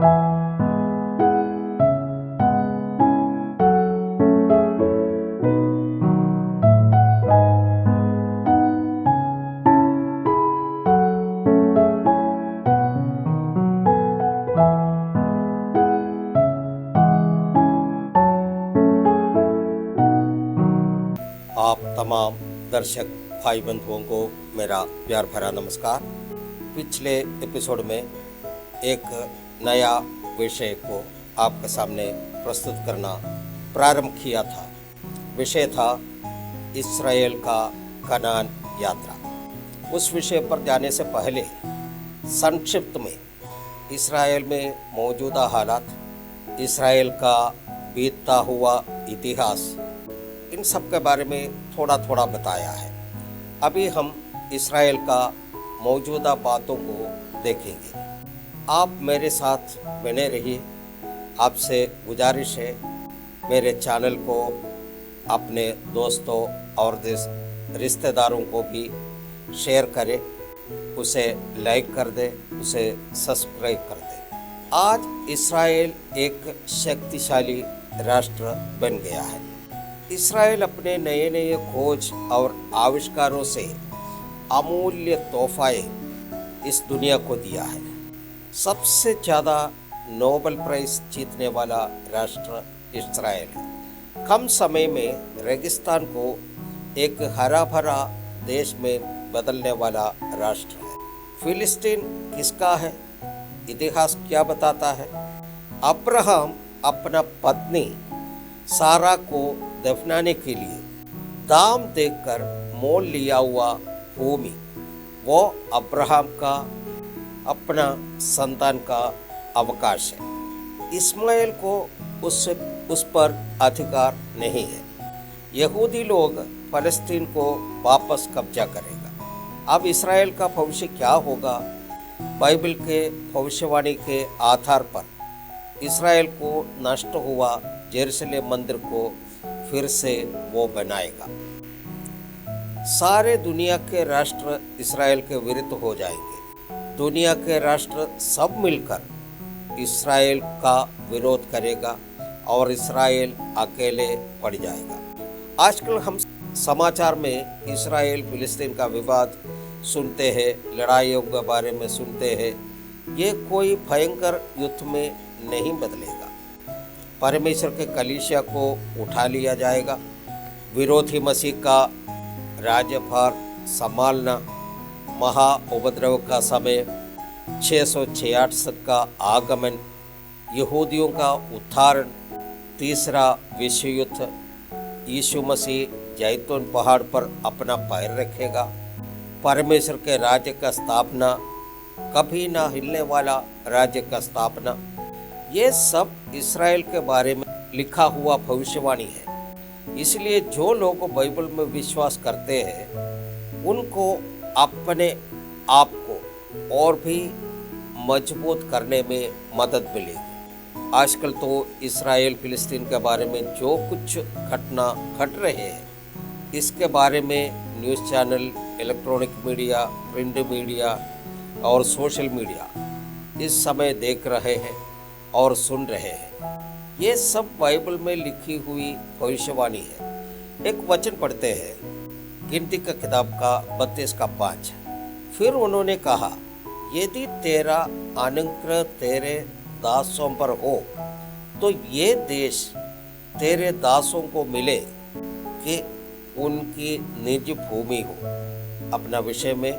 आप तमाम दर्शक भाई बंधुओं को मेरा प्यार भरा नमस्कार। पिछले एपिसोड में एक नया विषय को आपके सामने प्रस्तुत करना प्रारंभ किया था। विषय था इस्राएल का कनान यात्रा। उस विषय पर जाने से पहले संक्षिप्त में इस्राएल में मौजूदा हालात, इस्राएल का बीतता हुआ इतिहास, इन सब के बारे में थोड़ा थोड़ा बताया है। अभी हम इस्राएल का मौजूदा बातों को देखेंगे। आप मेरे साथ बने रहिए। आपसे गुजारिश है, मेरे चैनल को अपने दोस्तों और रिश्तेदारों को भी शेयर करें, उसे लाइक कर दें, उसे सब्सक्राइब कर दें। आज इस्राएल एक शक्तिशाली राष्ट्र बन गया है। इस्राएल अपने नए नए खोज और आविष्कारों से अमूल्य तोहफे इस दुनिया को दिया है। सबसे ज़्यादा नोबेल प्राइज जीतने वाला राष्ट्र इस्राएल है। कम समय में रेगिस्तान को एक हरा भरा देश में बदलने वाला राष्ट्र है। फिलिस्तीन किसका है? इतिहास क्या बताता है? अब्राहम अपना पत्नी सारा को दफनाने के लिए दाम देकर मोल लिया हुआ भूमि, वो अब्राहम का अपना संतान का अवकाश है। इस्माइल को उस पर अधिकार नहीं है। यहूदी लोग फलस्तीन को वापस कब्जा करेगा। अब इस्राएल का भविष्य क्या होगा? बाइबल के भविष्यवाणी के आधार पर इस्राएल को नष्ट हुआ यरूशलेम मंदिर को फिर से वो बनाएगा। सारे दुनिया के राष्ट्र इस्राएल के विरुद्ध हो जाएंगे। दुनिया के राष्ट्र सब मिलकर इस्राएल का विरोध करेगा और इस्राएल अकेले पड़ जाएगा। आजकल हम समाचार में इस्राएल फिलिस्तीन का विवाद सुनते हैं, लड़ाइयों के बारे में सुनते हैं। ये कोई भयंकर युद्ध में नहीं बदलेगा। परमेश्वर के कलीसिया को उठा लिया जाएगा। विरोधी मसीह का राज्यभार संभालना, महा उपद्रव का समय, 666 का आगमन, यहूदियों का उत्थान, तीसरा विश्व युद्ध, यीशु मसीह जैतून पहाड़ पर अपना पैर रखेगा, परमेश्वर के राज्य का स्थापना, कभी ना हिलने वाला राज्य का स्थापना, ये सब इस्राएल के बारे में लिखा हुआ भविष्यवाणी है। इसलिए जो लोग बाइबल में विश्वास करते हैं उनको अपने आप को और भी मजबूत करने में मदद मिलेगी। आजकल तो इस्राएल फिलिस्तीन के बारे में जो कुछ घटना घट रहे हैं, इसके बारे में news channel, electronic media, print media और सोशल मीडिया इस समय देख रहे हैं और सुन रहे हैं। ये सब बाइबल में लिखी हुई भविष्यवाणी है। एक वचन पढ़ते हैं, गिनती का किताब का 32 का 5। फिर उन्होंने कहा, यदि तेरा अनुग्रह तेरे दासों पर हो तो ये देश तेरे दासों को मिले कि उनकी निज भूमि हो। अपना विषय में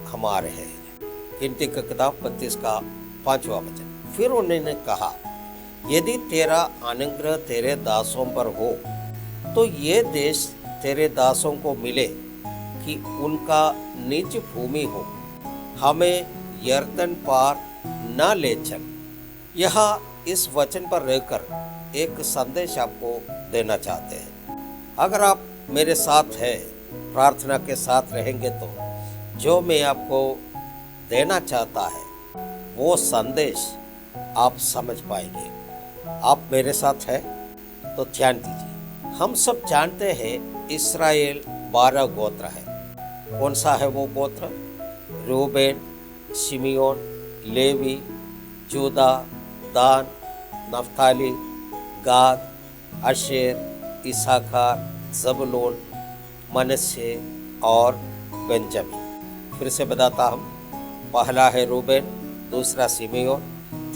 हम आ रहे हैं। गिनती का किताब 32 का 5वां वचन। फिर उन्होंने कहा, यदि तेरा अनुग्रह तेरे दासों पर हो तो ये देश तेरे दासों को मिले कि उनका निज भूमि हो। हमें यरदन पार न ले चल। यहाँ इस वचन पर रहकर एक संदेश आपको देना चाहते हैं। अगर आप मेरे साथ हैं, प्रार्थना के साथ रहेंगे तो जो मैं आपको देना चाहता है वो संदेश आप समझ पाएंगे। आप मेरे साथ हैं तो ध्यान दीजिए। हम सब जानते हैं इस्राएल 12 गोत्र है। कौन सा है वो गोत्र? रूबेन, शिमियोन, लेवी, जूदा, दान, नफ्ताली, गाद, आशेर, इसाखार, जबूलून, मनश्शे और बेंजामिन। फिर से बताता हूँ, पहला है रूबेन, दूसरा सिमियोन,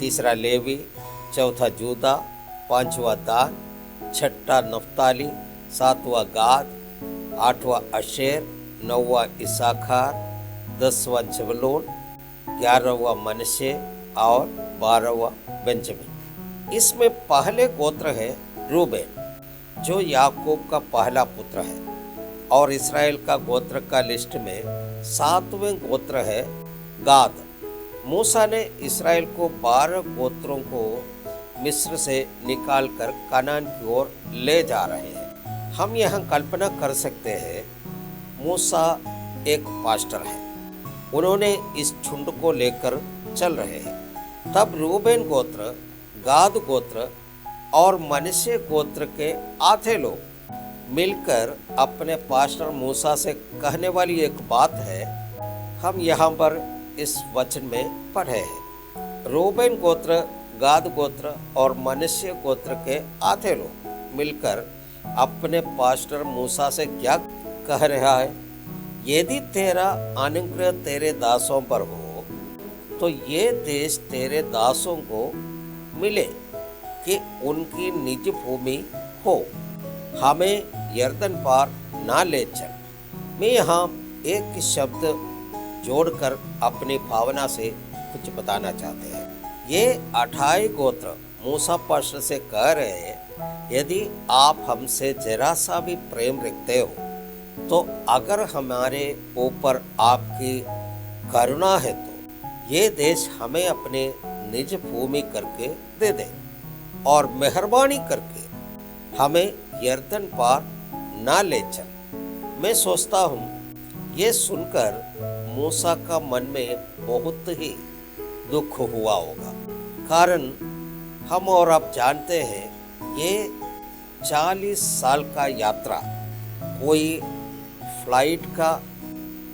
तीसरा लेवी, चौथा जूदा, पांचवा दान, छठा नफ्ताली, सातवां गाद, आठवां आशेर, नौवां इसाखार, 10वां जबूलून, 11वां मनश्शे और 12वां बेंजामिन। इसमें पहले गोत्र है रूबेन, जो याकूब का पहला पुत्र है, और इसराइल का गोत्र का लिस्ट में 7वें गोत्र है गाद। मूसा ने इसराइल को 12 गोत्रों को मिस्र से निकालकर कनान की ओर ले जा रहे हैं। हम यहाँ कल्पना कर सकते हैं, मूसा एक पास्टर है, उन्होंने इस झुंड को लेकर चल रहे हैं। तब रूबेन गोत्र, गाद गोत्र और मनश्शे गोत्र के आधे लोग मिलकर अपने पास्टर मूसा से कहने वाली एक बात है, हम यहाँ पर इस वचन में पढ़े हैं। रूबेन गोत्र, गाद गोत्र और मनश्शे गोत्र के आधे लोग मिलकर अपने पास्टर मूसा से क्या कह रहा है, यदि तेरा अनुग्रह तेरे दासों पर हो तो ये देश तेरे दासों को मिले कि उनकी निज भूमि हो, हमें यरदन पार ना ले चल। मैं यहाँ एक शब्द जोड़कर अपनी भावना से कुछ बताना चाहते हैं। ये 28 गोत्र मूसा पास्टर से कह रहे हैं, यदि आप हमसे जरा सा भी प्रेम रखते हो तो अगर हमारे ऊपर आपकी करुणा है तो ये देश हमें अपने निज भूमि करके दे दे, और मेहरबानी करके हमें यरदन पार ना ले चल। मैं सोचता हूँ ये सुनकर मूसा का मन में बहुत ही दुख हुआ होगा, कारण हम और आप जानते हैं ये 40 साल का यात्रा कोई फ्लाइट का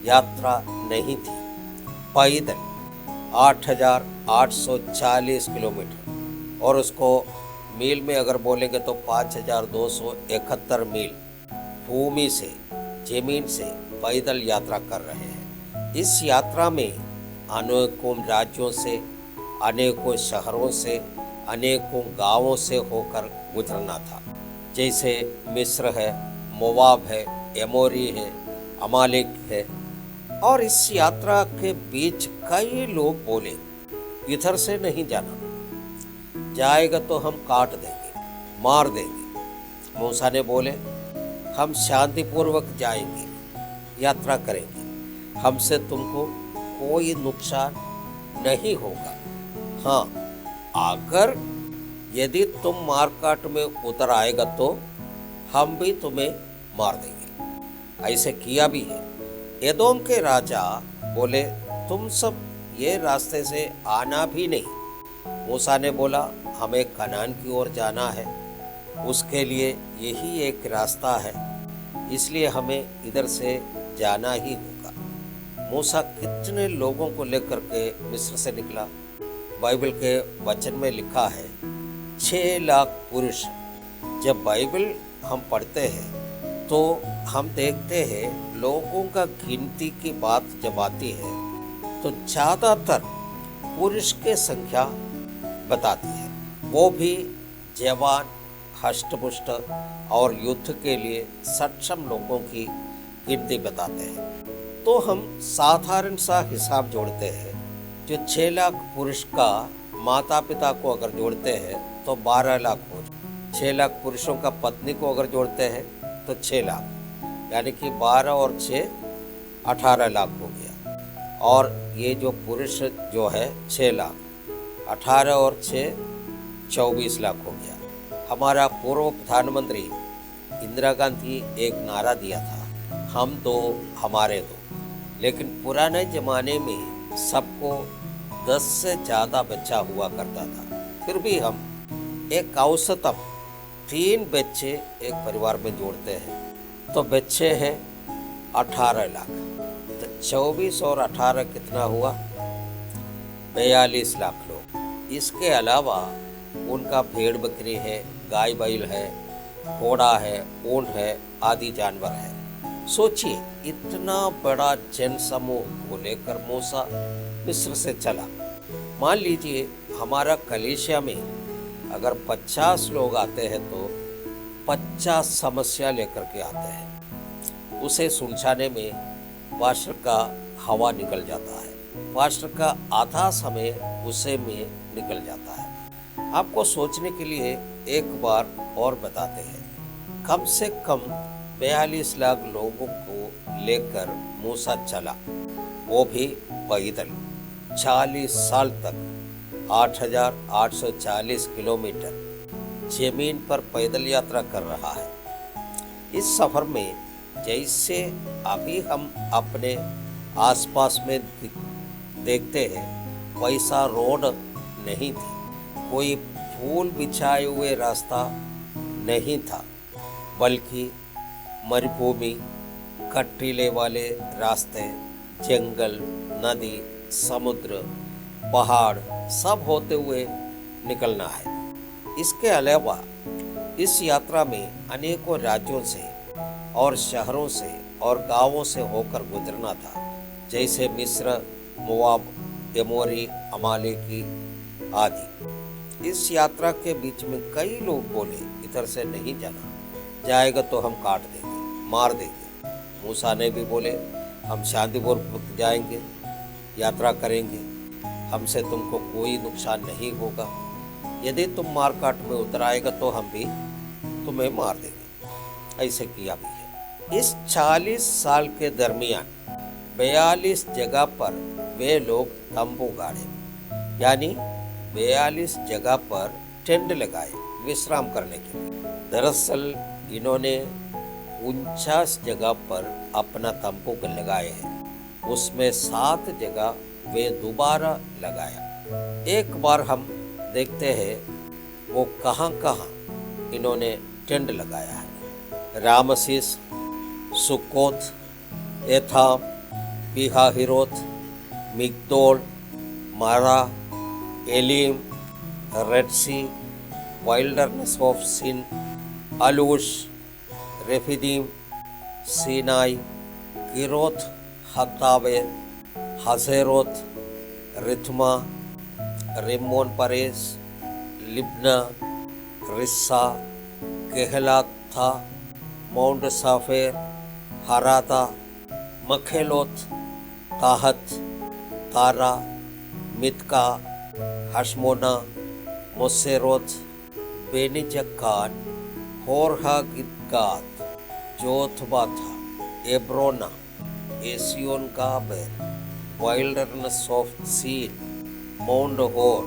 यात्रा नहीं थी। पैदल 8,840 किलोमीटर, और उसको मील में अगर बोलेंगे तो 5,271 मील भूमि से, जमीन से पैदल यात्रा कर रहे हैं। इस यात्रा में अनेकों राज्यों से, अनेकों शहरों से, अनेकों गांवों से होकर गुजरना था, जैसे मिस्र है, मोवाब है, एमोरी है, अमालेक है। और इस यात्रा के बीच कई लोग बोले, इधर से नहीं जाना, जाएगा तो हम काट देंगे, मार देंगे। मूसा ने बोले, हम शांतिपूर्वक जाएंगे, यात्रा करेंगे, हमसे तुमको कोई नुकसान नहीं होगा। हाँ, अगर यदि तुम मारकाट में उतर आएगा तो हम भी तुम्हें मार देंगे। ऐसे किया भी है। एदोम के राजा बोले, तुम सब ये रास्ते से आना भी नहीं। मूसा ने बोला, हमें कनान की ओर जाना है, उसके लिए यही एक रास्ता है, इसलिए हमें इधर से जाना ही होगा। मूसा कितने लोगों को लेकर के मिस्र से निकला? बाइबल के वचन में लिखा है 6 लाख पुरुष। जब बाइबल हम पढ़ते हैं तो हम देखते हैं लोगों का गिनती की बात जब आती है तो ज़्यादातर पुरुष के संख्या बताती है, वो भी जवान, हष्टपुष्ट और युद्ध के लिए सक्षम लोगों की गिनती बताते हैं। तो हम साधारण सा हिसाब जोड़ते हैं, जो 6 लाख पुरुष का माता पिता को अगर जोड़ते हैं तो 12 लाख हो जाए। 6 लाख पुरुषों का पत्नी को अगर जोड़ते हैं तो 6 लाख, यानी कि 12 और 6 18 लाख हो गया। और ये जो पुरुष जो है 6 लाख, 18 और 6 24 लाख हो गया। हमारा पूर्व प्रधानमंत्री इंदिरा गांधी एक नारा दिया था, हम दो हमारे दो। लेकिन पुराने ज़माने में सबको 10 से ज़्यादा बच्चा हुआ करता था, फिर भी हम एक औसतन 3 बच्चे एक परिवार में जोड़ते हैं तो बच्चे हैं 18 लाख। तो 24 और 18 कितना हुआ? 42 लाख लोग। इसके अलावा उनका भेड़ बकरी है, गाय बैल है, घोड़ा है, ऊंट है, आदि जानवर है। सोचिए, इतना बड़ा जन समूह को लेकर मूसा मिस्र से चला। मान लीजिए हमारा कलीसिया में अगर 50 लोग आते हैं तो 50 समस्या लेकर के आते हैं। उसे सुलझाने में पास्टर का हवा निकल जाता है, पास्टर का आधा समय उसे में निकल जाता है। आपको सोचने के लिए एक बार और बताते हैं। कम से कम 42 लाख लोगों को लेकर मूसा चला, वो भी पैदल 40 साल तक 8,840 किलोमीटर जमीन पर पैदल यात्रा कर रहा है। इस सफर में जैसे अभी हम अपने आसपास में देखते हैं, वैसा रोड नहीं थी, कोई फूल बिछाए हुए रास्ता नहीं था, बल्कि मरुभूमि, कटीले वाले रास्ते, जंगल, नदी, समुद्र, पहाड़ सब होते हुए निकलना है। इसके अलावा इस यात्रा में अनेकों राज्यों से और शहरों से और गांवों से होकर गुजरना था, जैसे मिस्र, मोआब, एमोरी, अमालेकी आदि। इस यात्रा के बीच में कई लोग बोले, इधर से नहीं जाना, जाएगा तो हम काट देंगे, मार देंगे। मूसा ने भी बोले, हम शांतिपूर्वक जाएंगे, यात्रा करेंगे, हमसे तुमको कोई नुकसान नहीं होगा। यदि तुम मार काट में उतर आएगा तो हम भी तुम्हें मार देंगे। ऐसे किया भी है। इस 40 साल के दरमियान 42 जगह पर वे लोग तंबू गाड़े, यानी 42 जगह पर टेंट लगाए विश्राम करने के लिए। दरअसल इन्होंने 49 जगह पर अपना तंबू लगाए हैं, उसमें 7 जगह वे दोबारा लगाया। एक बार हम देखते हैं वो कहाँ कहाँ इन्होंने टेंट लगाया है। Rameses, Succoth, Etham, Pihahiroth, Migdol, Marah, Elim, Red Sea, Wilderness of Sin, Alush, Rephidim, Sinai, Kibroth Hattaavah, Hazeroth, Rithmah, Rimmon Perez, Libnah, Rissah, Kehelathah, Mount Shapher, Haradah, Makheloth, Tahath, Terah, Mithcah, Hashmonah, Moseroth, Benejaakan, Hor Haggidgad, Jotbathah, Ebronah, Ezion Geber, Wilderness of Zin, Mount Hor,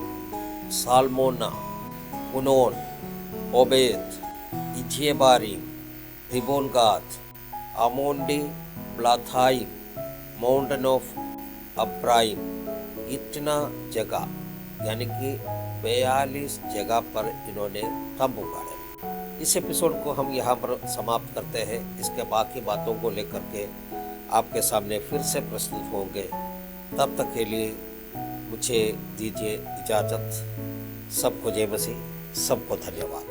Zalmonah, Punon, Oboth, Iyeabarim, Dibon Gad, अमोंडी, Diblathaim, mountain of Abarim. इतना जगह यानी कि 42 जगह पर इन्होंने तंबू गाड़े। इस एपिसोड को हम यहाँ पर समाप्त करते हैं। इसके बाकी बातों को लेकर के आपके सामने फिर से प्रस्तुत होंगे। तब तक के लिए मुझे दीजिए इजाज़त। सबको जय मसीह, सबको धन्यवाद।